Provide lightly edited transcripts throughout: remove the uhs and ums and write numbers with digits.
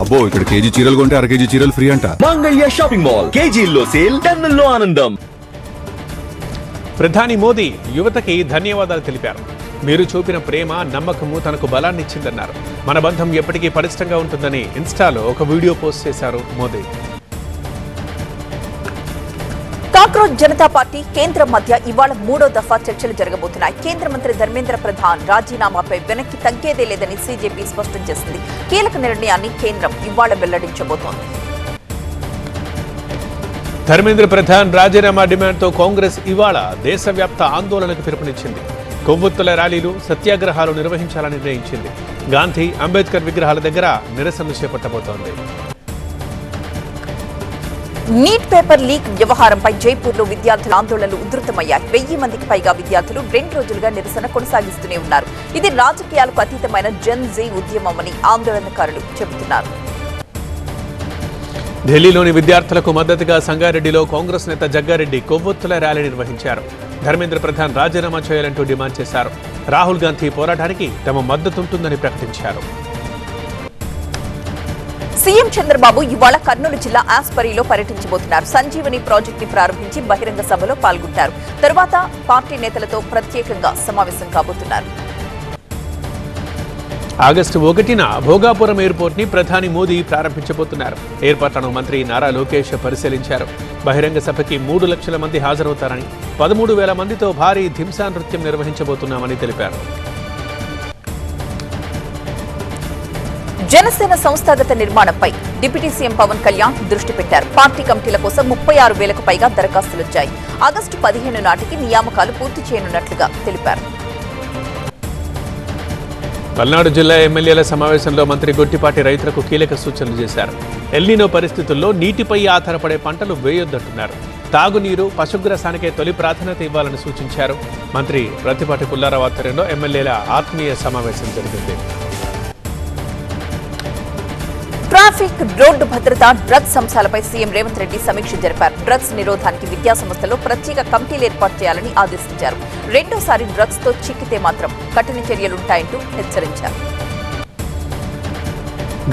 అబ్బో ఇక్కడ కేజీ చీరలు కొంటే అర కేజీ చీరలు ఫ్రీ అంట. మంగళ్య షాపింగ్ మాల్ కేజీల్లో సేల్, టన్నుల్లో ఆనందం. ప్రధాని మోదీ యువతకి ధన్యవాదాలు తెలిపారు. మీరు చూపిన ప్రేమ, నమ్మకము తనకు బలాన్ని ఇచ్చిందన్నారు. మన బంధం ఎప్పటికీ పటిష్టంగా ఉంటుందని ఇన్స్టాలో ఒక వీడియో పోస్ట్ చేశారు మోదీ. కాక్రోచ్ జనతా పార్టీ కేంద్రం మధ్య ఇవాళ 3వ దఫా చర్చలు జరగబోతున్నాయి. కేంద్ర మంత్రి ధర్మేంద్ర ప్రధాన్ రాజీనామాపై వెనక్కి తగ్గేదే లేదని సీజేపీ స్పష్టం చేసింది. కీలక నిర్ణయాన్ని కేంద్రం ఇవాళ వెల్లడించబోతోంది. ధర్మేంద్ర ప్రధాన్ రాజీనామా డిమాండ్తో కాంగ్రెస్ ఇవాళ దేశవ్యాప్త ఆందోళనకు పిలుపునిచ్చింది. కొవ్వొత్తుల ర్యాలీలు, సత్యాగ్రహాలు నిర్వహించాలని నిర్ణయించింది. గాంధీ, అంబేద్కర్ విగ్రహాల దగ్గర నిరసనలు చేపట్టబోతోంది. నీట్ పేపర్ లీక్ వ్యవహారంపై జైపూర్లో విద్యార్థుల ఆందోళనలు ఉధృతమయ్యాయి. 1000 మందికి పైగా విద్యార్థులు 2 రోజులుగా నిరసన కొనసాగిస్తూనే ఉన్నారు. ఇది రాజకీయాలకు అతీతమైన జన్ జీ ఉద్యమమని ఆందోళనకారులు చెబుతున్నారు. ఢిల్లీలోని విద్యార్థులకు మద్దతుగా సంగారెడ్డిలో కాంగ్రెస్ నేత జగ్గారెడ్డి కొవ్వొత్తుల ర్యాలీ నిర్వహించారు. ధర్మేంద్ర ప్రధాన్ రాజీనామా చేయాలంటూ డిమాండ్ చేశారు. రాహుల్ గాంధీ పోరాటానికి తమ మద్దతుంటుందని ప్రకటించారు. సీఎం చంద్రబాబు ఇవాళ కర్నూలు జిల్లా ఆస్పరిలో పర్యటించబోతున్నారు. సంజీవని ప్రాజెక్ట్ ని ప్రారంభించి బహిరంగ సభలో పాల్గొంటారు. తరువాత పార్టీ నేతలతో ప్రత్యేకంగా సమావేశం కాబోతున్నారు. ఆగస్టు 1న భోగాపురం ఎయిర్పోర్ట్ ని ప్రధాని మోదీ ప్రారంభించబోతున్నారు. ఏర్పాట్లను మంత్రి నారా లోకేష్ పరిశీలించారు. బహిరంగ సభకి 3 లక్షల మంది హాజరవుతారని, 13,000 మందితో భారీ ధింసా నృత్యం నిర్వహించబోతున్నామని తెలిపారు. జనసేన సంస్థాగత నిర్మాణంపై డిప్యూటీ సీఎం పవన్ కళ్యాణ్ దృష్టి పెట్టారు. పార్టీ కమిటీల కోసం 36,000కు పైగా దరఖాస్తులొచ్చాయి. ఆగస్టు 15 నాటికి నియామకాలు పూర్తి చేయనున్నట్లుగా తెలిపారు. పల్నాడు జిల్లా ఎమ్మెల్యేల సమావేశంలో మంత్రి గొట్టిపాటి రైతులకు కీలక సూచనలు చేశారు. ఎల్నినో పరిస్థితుల్లో నీటిపై ఆధారపడే పంటలు వేయొద్దంటున్నారు. తాగునీరు, పశుగ్రాసానికే తొలి ప్రాధాన్యత ఇవ్వాలని సూచించారు. మంత్రి ప్రత్తిపాటి పుల్లారావు ఆధ్వర్యంలో ఎమ్మెల్యేల ఆత్మీయ సమావేశం జరిగింది. ట్రాఫిక్, రోడ్డు భద్రత, డ్రగ్స్ అంశాలపై సీఎం రేవంత్ రెడ్డి సమీక్ష జరిపారు. డ్రగ్స్ నిరోధానికి విద్యా సంస్థల్లో ప్రత్యేక కమిటీలు ఏర్పాటు చేయాలని ఆదేశించారు. రెండోసారి డ్రగ్స్ తో చిక్కితే మాత్రం కఠిన చర్యలుంటాయంటూ హెచ్చరించారు.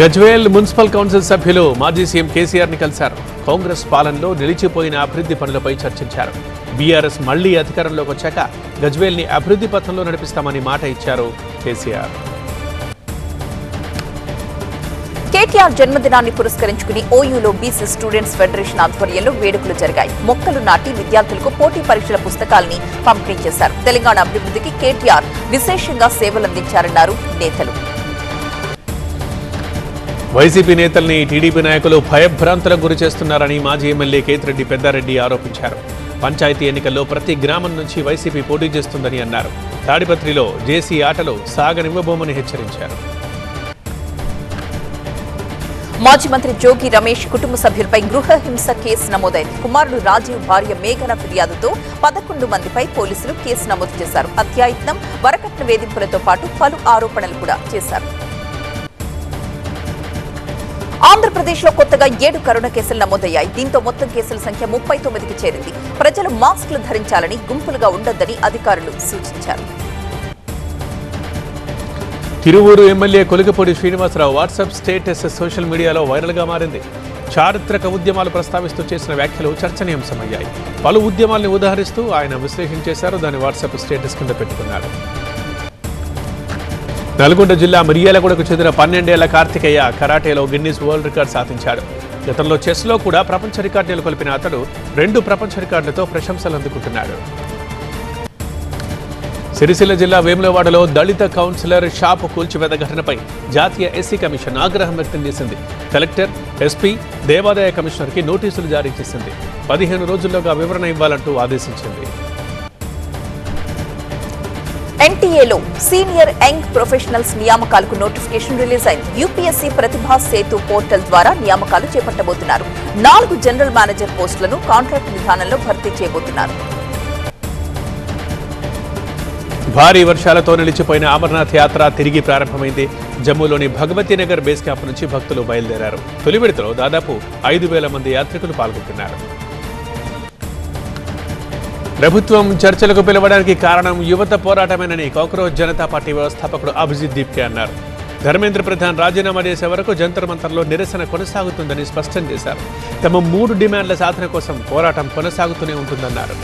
గజ్వేల్ మున్సిపల్ కౌన్సిల్ సభ్యులు మాజీ సీఎం కేసీఆర్ ని కలిశారు. కాంగ్రెస్ పాలనలో నిలిచిపోయిన అభివృద్ధి పనులపై చర్చించారు. బీఆర్ఎస్ మళ్లీ అధికారంలోకి వచ్చాక గజ్వేల్ ని అభివృద్ధి పథంలో నడిపిస్తామని మాట ఇచ్చారు కేసీఆర్. కేటీఆర్ జన్మదినాన్ని పురస్కరించుకుని ఓయూలో బీసీ స్టూడెంట్స్ ఫెడరేషన్ ఆధ్వర్యంలో వేడుకలు జరిగాయి. మొక్కలు నాటి విద్యార్థులకు పోటీ పరీక్షల పుస్తకాలని పంపిణీ చేశారు. తెలంగాణ అభివృద్ధికి కేటీఆర్ విశేషంగా సేవలందించారన్నారు నేతలు. వైసీపీ నేతల్ని టీడీపీ నాయకులు భయభ్రాంతులకు గురి చేస్తున్నారని మాజీ ఎమ్మెల్యే కేతిరెడ్డి పెద్దారెడ్డి ఆరోపించారు. పంచాయతీ ఎన్నికల్లో ప్రతి గ్రామం నుంచి వైసీపీ పోటీ చేస్తుందని అన్నారు. తాడిపత్రిలో జేసీ ఆటలు సాగనివ్వబోమని హెచ్చరించారు. మాజీ మంత్రి జోగి రమేష్ కుటుంబ సభ్యులపై గృహ హింస కేసు నమోదైంది. కుమారుడు రాజీవ్ భార్య మేఘన ఫిర్యాదుతో 11 మందిపై పోలీసులు కేసు నమోదు చేశారు. హత్యాయత్నం, వరకట్న వేధింపులతో పాటు పలు ఆరోపణలు కూడా చేశారు. ఆంధ్రప్రదేశ్లో కొత్తగా 7 కరోనా కేసులు నమోదయ్యాయి. దీంతో మొత్తం కేసుల సంఖ్య 39కి చేరింది. ప్రజలు మాస్కులు ధరించాలని, గుంపులుగా ఉండొద్దని అధికారులు సూచించారు. Tiruvuru MLA Kolikapudi Srinivasarao WhatsApp status social మీడియాలో వైరల్గా మారింది. చారిత్రక ఉద్యమాలు ప్రస్తావిస్తూ చేసిన వ్యాఖ్యలు చర్చనీయాంశమయ్యాయి. పలు ఉద్యమాల్ని ఉదాహరిస్తూ ఆయన విశ్లేషణ చేశారు. దాని వాట్సాప్ స్టేటస్ కింద పెట్టుకున్నారు. నల్గొండ జిల్లా మిర్యాలగూడకు చెందిన 12 ఏళ్ల కార్తికేయ కరాటేలో గిన్నిస్ వరల్డ్ రికార్డ్ సాధించాడు. గతంలో చెస్లో కూడా ప్రపంచ రికార్డు నెలకొల్పిన అతడు 2 ప్రపంచ రికార్డులతో ప్రశంసలు అందుకుంటున్నాడు. సిరిసిల్ల జిల్లా వేములవాడలో దళిత కౌన్సిలర్ షాపు కూల్చివేత ఘటనపై జాతీయ ఎస్సీ కమిషన్ ఆగ్రహం వ్యక్తం చేసింది. కలెక్టర్, ఎస్పీ, దేవాదాయ కమిషనర్కి నోటీసులు జారీ చేసింది. 15 రోజుల్లోగా వివరణ ఇవ్వాలంటూ ఆదేశించింది. ఎన్టీఏలో సీనియర్ యంగ్ ప్రొఫెషనల్స్ నియామకాలకు నోటిఫికేషన్ రిలీజ్ అయింది. యూపీఎస్సీ ప్రతిభా సేతు పోర్టల్ ద్వారా నియామకాలు చేపట్టబోతున్నారు. 4 జనరల్ మేనేజర్ పోస్టులను కాంట్రాక్ట్ విధానంలో భర్తీ చేయబోతున్నారు. భారీ వర్షాలతో నిలిచిపోయిన అమర్నాథ్ యాత్ర తిరిగి ప్రారంభమైంది. జమ్మూలోని భగవతీనగర్ బేస్ క్యాంప్ నుంచి భక్తులు బయలుదేరారు. తొలి విడతలో దాదాపు 5,000 మంది యాత్రికులు పాల్గొంటున్నారు. ప్రభుత్వం చర్చలకు పిలవడానికి కారణం యువత పోరాటమేనని కాక్రోచ్ జనతా పార్టీ వ్యవస్థాపకుడు అభిజిత్ దీప్కే అన్నారు. ధర్మేంద్ర ప్రధాన్ రాజీనామా చేసే వరకు జంతర్ మంతర్లో నిరసన కొనసాగుతుందని స్పష్టం చేశారు. తమ 3 డిమాండ్ల సాధన కోసం పోరాటం కొనసాగుతూనే ఉంటుందన్నారు.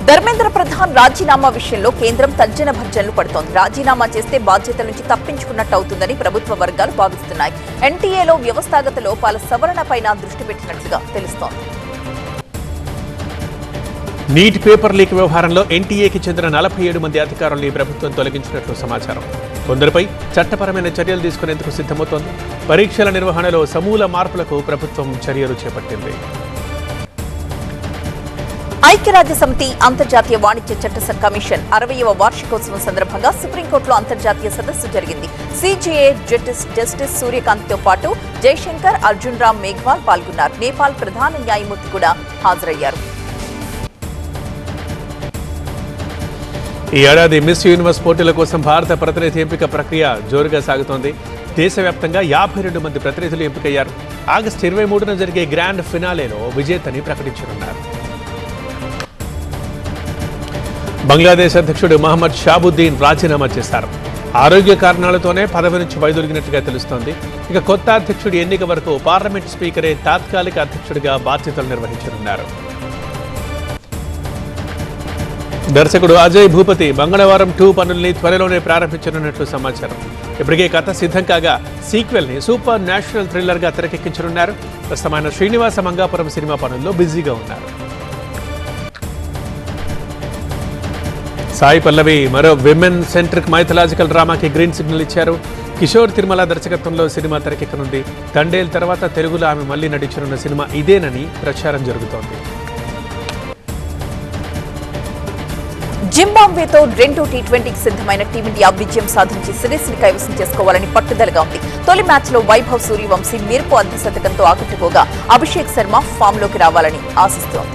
ధర్మేంద్ర ప్రధాన్ రాజీనామా విషయంలో కేంద్రం తర్జన భర్జనలు పడుతోంది. రాజీనామా చేస్తే బాధ్యతల నుంచి తప్పించుకున్నట్టు అవుతుందని ప్రభుత్వ వర్గాలు భావిస్తున్నాయి. ఎన్టీఏలో వ్యవస్థాగత లోపాల సవరణపైన దృష్టి పెట్టినట్లుగా తెలుస్తోంది. నీట్ పేపర్ లీక్ వ్యవహారంలో ఎన్టీఏకి చెందిన 47 మంది అధికారుల్ని ప్రభుత్వం తొలగించినట్లు సమాచారం. కొందరిపై చట్టపరమైన చర్యలు తీసుకునేందుకు సిద్ధమవుతోంది. పరీక్షల నిర్వహణలో సమూల మార్పులకు ప్రభుత్వం చర్యలు చేపట్టింది. ఐక్యరాజ్య సమితి అంతర్జాతీయ వాణిజ్య చట్ట కమిషన్ 60వ వార్షికోత్సవం సందర్భంగా సుప్రీంకోర్టులో అంతర్జాతీయ సదస్సు జరిగింది. సిజేఏ జస్టిస్ సూర్యకాంత్తో పాటు జైశంకర్, అర్జున్ రామ్ మేఘ్వాల్ పాల్గొన్నారు. నేపాల్ ప్రధాన న్యాయమూర్తి కూడా హాజరయ్యారు. ఈ ఏడాది మిస్ యూనివర్స్ పోటీల కోసం భారత ప్రతినిధి ఎంపిక ప్రక్రియ జోరుగా సాగుతోంది. దేశవ్యాప్తంగా 52 మంది ప్రతినిధులు ఎంపికయ్యారు. ఆగస్టు 23న జరిగే గ్రాండ్ ఫినాలేలో విజేతని ప్రకటించనున్నారు. బంగ్లాదేశ్ అధ్యక్షుడు మహమ్మద్ షాబుద్దీన్ రాజీనామా చేశారు. ఆరోగ్య కారణాలతోనే పదవి నుంచి వైదొలిగినట్టుగా తెలుస్తోంది. ఇక కొత్త అధ్యక్షుడి ఎన్నిక వరకు పార్లమెంట్ స్పీకరే తాత్కాలిక అధ్యక్షుడిగా బాధ్యతలు నిర్వహించనున్నారు. దర్శకుడు అజయ్ భూపతి మంగళవారం 2 పనుల్ని త్వరలోనే ప్రారంభించనున్నట్లు సమాచారం. ఇప్పటికే కథ సిద్ధం కాగా సీక్వెల్ ని సూపర్ నేషనల్ థ్రిల్లర్ గా తెరకెక్కించనున్నారు. ప్రస్తుతమైన శ్రీనివాస మంగాపురం సినిమా పనుల్లో బిజీగా ఉన్నారు. సాయి పల్లవి మరో విమెన్ సెంట్రిక్ మైథలాజికల్ డ్రామాకి గ్రీన్ సిగ్నల్ ఇచ్చారు. కిషోర్ తిరుమల దర్శకత్వంలో సినిమా తెరకెక్కనుంది. తండేల్ తర్వాత తెలుగులో ఆమె మళ్లీ నటించనున్న సినిమా ఇదేనని ప్రచారం జరుగుతోంది. జింబాబ్వేతో 2 టీ20కి సిద్ధమైన టీమిండియా విజయం సాధించి సిరీస్ ని కైవసం చేసుకోవాలని పట్టుదలగా ఉంది. తొలి మ్యాచ్ లో వైభవ్ సూర్యవంశీ మెరుపు అర్ధశతకంతో ఆకట్టుకోగా అభిషేక్ శర్మ ఫామ్ లోకి రావాలని ఆశిస్తోంది.